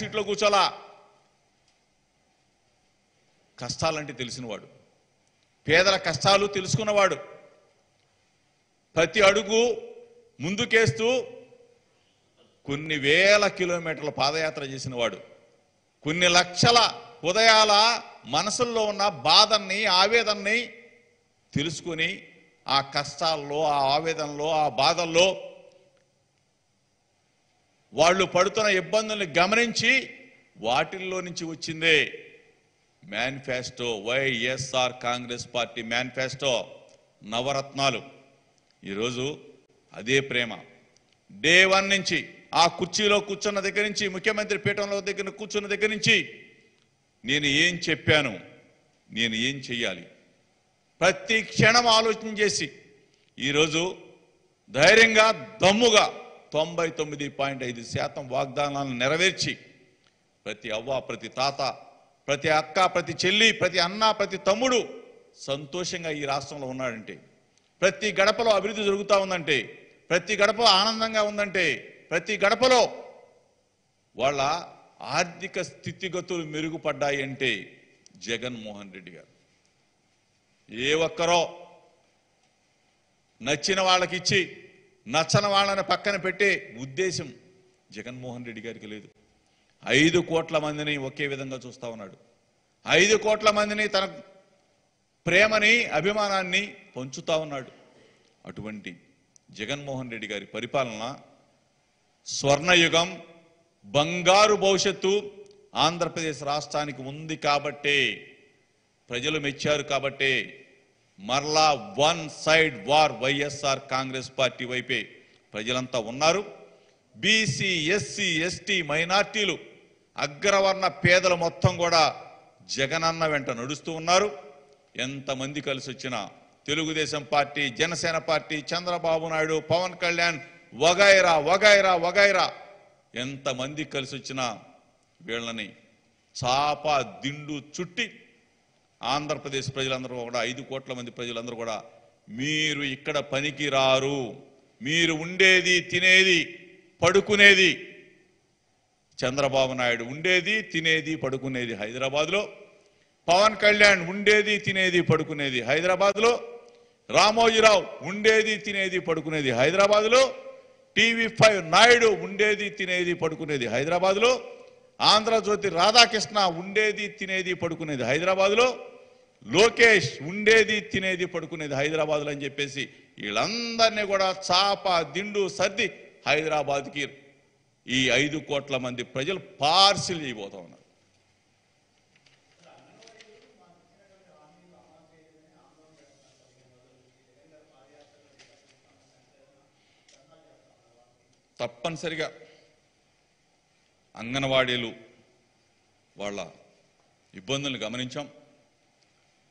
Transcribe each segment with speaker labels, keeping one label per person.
Speaker 1: సీట్లో కూర్చోలా. కష్టాలంటే తెలిసినవాడు, పేదల కష్టాలు తెలుసుకున్నవాడు, ప్రతి అడుగు ముందుకేస్తూ కొన్ని వేల కిలోమీటర్ల పాదయాత్ర చేసినవాడు, కొన్ని లక్షల హృదయాల మనసుల్లో ఉన్న బాధల్ని ఆవేదనని తెలుసుకుని ఆ కష్టాల్లో ఆ ఆవేదనలో ఆ బాధల్లో వాళ్ళు పడుతున్న ఇబ్బందుల్ని గమనించి వాటిల్లో నుంచి వచ్చిందే manifesto, YSR Congress party manifesto, నవరత్నాలు. ఈరోజు అదే ప్రేమ. డే 1 నుంచి ఆ కుర్చీలో కూర్చున్న దగ్గర నుంచి, ముఖ్యమంత్రి పీఠంలో దగ్గర కూర్చున్న దగ్గర నుంచి నేను ఏం చెప్పాను, నేను ఏం చెయ్యాలి, ప్రతి క్షణం ఆలోచన చేసి ఈరోజు ధైర్యంగా దమ్ముగా 99.5% వాగ్దానాలను నెరవేర్చి ప్రతి అవ్వ, ప్రతి తాత, ప్రతి అక్క, ప్రతి చెల్లి, ప్రతి అన్న, ప్రతి తమ్ముడు సంతోషంగా ఈ రాష్ట్రంలో ఉన్నాడంటే, ప్రతి గడపలో అభివృద్ధి జరుగుతూ ఉందంటే, ప్రతి గడప ఆనందంగా ఉందంటే, ప్రతి గడపలో వాళ్ళ ఆర్థిక స్థితిగతులు మెరుగుపడ్డాయి అంటే జగన్మోహన్ రెడ్డి గారు. ఏ ఒక్కరో నచ్చిన వాళ్ళకి ఇచ్చి నచ్చని వాళ్ళని పక్కన పెట్టే ఉద్దేశం జగన్మోహన్ రెడ్డి గారికి లేదు. 5 కోట్ల మందిని ఒకే విధంగా చూస్తా ఉన్నాడు. 5 కోట్ల మందిని తన ప్రేమని అభిమానాన్ని పంచుతా ఉన్నాడు. అటువంటి జగన్మోహన్ రెడ్డి గారి పరిపాలన స్వర్ణయుగం, బంగారు భవిష్యత్తు ఆంధ్రప్రదేశ్ రాష్ట్రానికి ఉంది కాబట్టే, ప్రజలు మెచ్చారు కాబట్టే మరలా 1 side war YSR Congress party వైపే ప్రజలంతా ఉన్నారు. బీసీ, ఎస్సీ, ఎస్టీ, మైనార్టీలు, అగ్రవర్ణ పేదలు మొత్తం కూడా జగనన్న వెంట నడుస్తూ ఉన్నారు. ఎంతమంది కలిసి వచ్చినా తెలుగుదేశం పార్టీ, జనసేన పార్టీ, చంద్రబాబు నాయుడు, పవన్ కళ్యాణ్ వగైరా వగైరా వగైరా ఎంతమంది కలిసి వచ్చినా వీళ్ళని చాప దిండు చుట్టి ఆంధ్రప్రదేశ్ ప్రజలందరూ కూడా, 5 కోట్ల మంది ప్రజలందరూ కూడా మీరు ఇక్కడ పనికి రారు, మీరు ఉండేది తినేది పడుకునేది, చంద్రబాబు నాయుడు ఉండేది తినేది పడుకునేది హైదరాబాద్లో, పవన్ కళ్యాణ్ ఉండేది తినేది పడుకునేది హైదరాబాద్లో, రామోజీరావు ఉండేది తినేది పడుకునేది హైదరాబాద్లో, టీవీ5 నాయుడు ఉండేది తినేది పడుకునేది హైదరాబాద్లో, ఆంధ్రజ్యోతి రాధాకృష్ణ ఉండేది తినేది పడుకునేది హైదరాబాద్లో, లోకేష్ ఉండేది తినేది పడుకునేది హైదరాబాద్లో అని చెప్పేసి వీళ్ళందరినీ కూడా చాప దిండు సర్ది హైదరాబాద్కి ఈ 5 కోట్ల మంది ప్రజలు పార్సిల్ చేయబోతా ఉన్నారు. తప్పనిసరిగా అంగన్వాడీలు వాళ్ళ ఇబ్బందులను గమనించాం.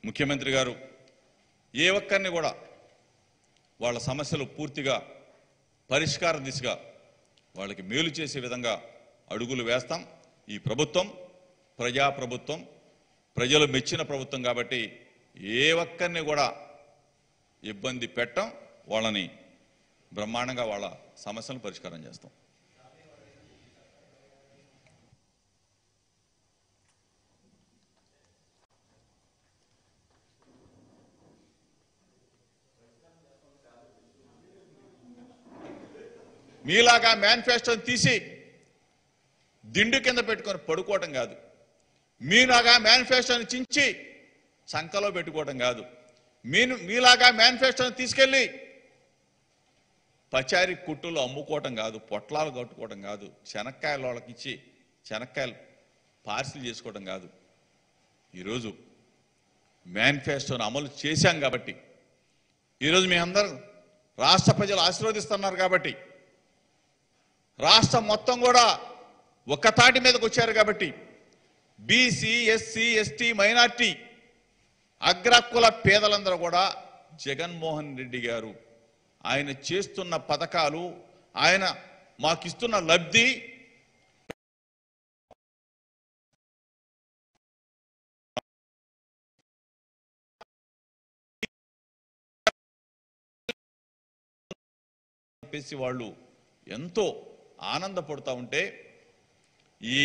Speaker 1: ముఖ్యమంత్రి గారు ఏ ఒక్కరిని కూడా వాళ్ళ సమస్యలు పూర్తిగా పరిష్కార దిశగా వాళ్ళకి మేలు చేసే విధంగా అడుగులు వేస్తాం. ఈ ప్రభుత్వం ప్రజాప్రభుత్వం, ప్రజలు మెచ్చిన ప్రభుత్వం కాబట్టి ఏ ఒక్కరిని కూడా ఇబ్బంది పెట్టం, వాళ్ళని బ్రహ్మాండంగా వాళ్ళ సమస్యలను పరిష్కారం చేస్తాం. మీలాగా మేనిఫెస్టోని తీసి దిండు కింద పెట్టుకొని పడుకోవటం కాదు, మీలాగా మేనిఫెస్టోని చించి సంకలో పెట్టుకోవటం కాదు, మీలాగా మేనిఫెస్టోని తీసుకెళ్ళి పచారీ కుట్టులు అమ్ముకోవటం కాదు, పొట్లాలు కట్టుకోవటం కాదు, శనక్కాయలు వాళ్ళకి ఇచ్చి శనక్కాయలు పార్సిల్ చేసుకోవటం కాదు. ఈరోజు మేనిఫెస్టోని అమలు చేశాం కాబట్టి, ఈరోజు మీ అందరూ రాష్ట్ర ప్రజలు ఆశీర్వదిస్తున్నారు కాబట్టి, రాష్ట్రం మొత్తం కూడా ఒక్క తాటి మీదకి వచ్చారు కాబట్టి, బీసీ, ఎస్సీ, ఎస్టీ, మైనార్టీ, అగ్రకుల పేదలందరూ కూడా జగన్మోహన్ రెడ్డి గారు ఆయన చేస్తున్న పథకాలు, ఆయన మాకిస్తున్న లబ్ధి చెప్పేసి వాళ్ళు ఎంతో ఆనందపడుతూ ఉంటే, ఈ